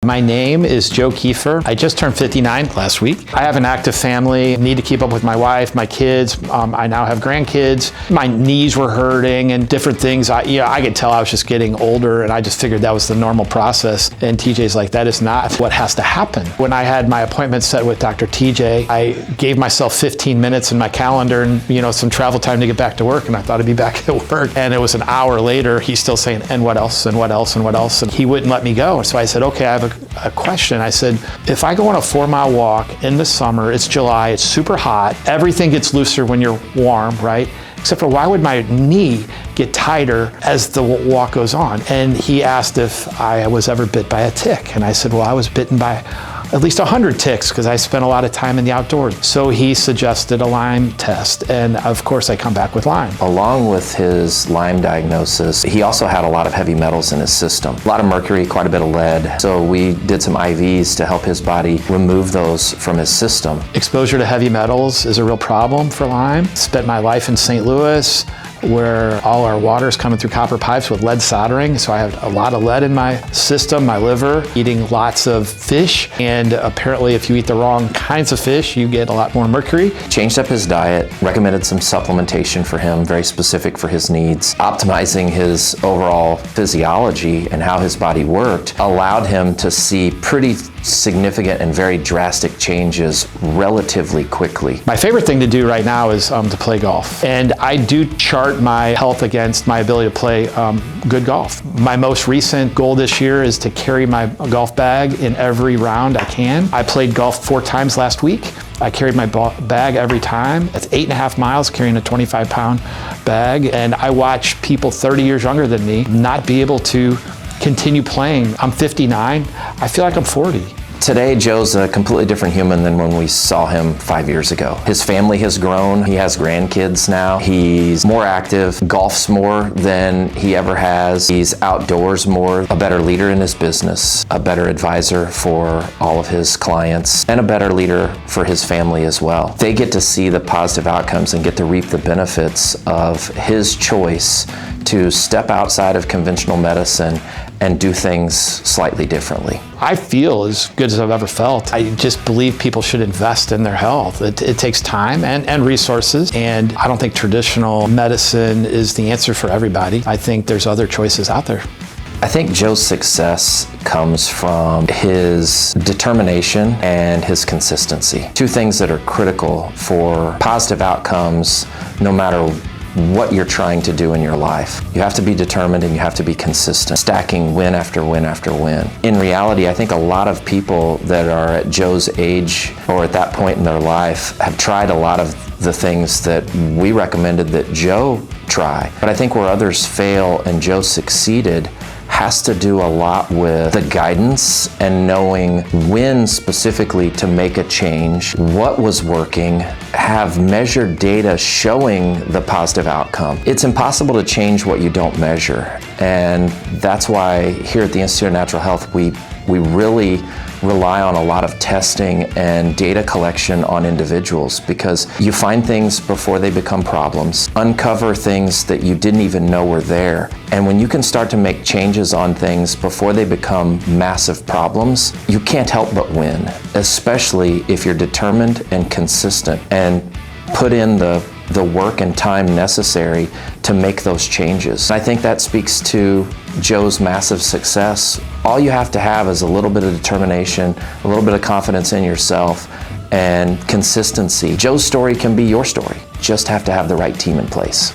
My name is Joe Kiefer. I just turned 59 last week. I have an active family, need to keep up with my wife, my kids. I now have grandkids. My knees were hurting and different things. I could tell I was just getting older, and I just figured that was the normal process. And TJ's like, that is not what has to happen. When I had my appointment set with Dr. TJ, I gave myself 15 minutes in my calendar and some travel time to get back to work, and I thought I'd be back at work. And it was an hour later, he's still saying, and what else, and what else, and what else? And he wouldn't let me go. So I said, okay, I have a question. I said, if I go on a 4-mile walk in the summer, it's July, it's super hot, everything gets looser when you're warm, right? Except for why would my knee get tighter as the walk goes on? And he asked if I was ever bit by a tick. And I said, well, I was bitten by at least 100 ticks because I spent a lot of time in the outdoors. So he suggested a Lyme test, and of course I come back with Lyme. Along with his Lyme diagnosis, he also had a lot of heavy metals in his system. A lot of mercury, quite a bit of lead. So we did some IVs to help his body remove those from his system. Exposure to heavy metals is a real problem for Lyme. Spent my life in St. Louis, where all our water is coming through copper pipes with lead soldering. So I have a lot of lead in my system, my liver, eating lots of fish. And apparently if you eat the wrong kinds of fish, you get a lot more mercury. Changed up his diet, recommended some supplementation for him, very specific for his needs. Optimizing his overall physiology and how his body worked allowed him to see pretty significant and very drastic changes relatively quickly. My favorite thing to do right now is to play golf. And I do chart my health against my ability to play good golf. My most recent goal this year is to carry my golf bag in every round I can. I played golf 4 times last week. I carried my bag every time. It's 8.5 miles carrying a 25-pound bag. And I watch people 30 years younger than me not be able to continue playing. I'm 59. I feel like I'm 40. Today, Joe's a completely different human than when we saw him 5 years ago. His family has grown. He has grandkids now. He's more active, golfs more than he ever has. He's outdoors more, a better leader in his business, a better advisor for all of his clients, and a better leader for his family as well. They get to see the positive outcomes and get to reap the benefits of his choice to step outside of conventional medicine and do things slightly differently. I feel as good as I've ever felt. I just believe people should invest in their health. It takes time and resources, and I don't think traditional medicine is the answer for everybody. I think there's other choices out there. I think Joe's success comes from his determination and his consistency. 2 things that are critical for positive outcomes no matter what you're trying to do in your life. You have to be determined and you have to be consistent, stacking win after win after win. In reality, I think a lot of people that are at Joe's age or at that point in their life have tried a lot of the things that we recommended that Joe try. But I think where others fail and Joe succeeded has to do a lot with the guidance and knowing when specifically to make a change, what was working, have measured data showing the positive outcome. It's impossible to change what you don't measure. And that's why here at the Institute of Natural Health, we really rely on a lot of testing and data collection on individuals, because you find things before they become problems, uncover things that you didn't even know were there. And when you can start to make changes on things before they become massive problems, you can't help but win, especially if you're determined and consistent and put in the work and time necessary to make those changes. I think that speaks to Joe's massive success. All you have to have is a little bit of determination, a little bit of confidence in yourself, and consistency. Joe's story can be your story. Just have to have the right team in place.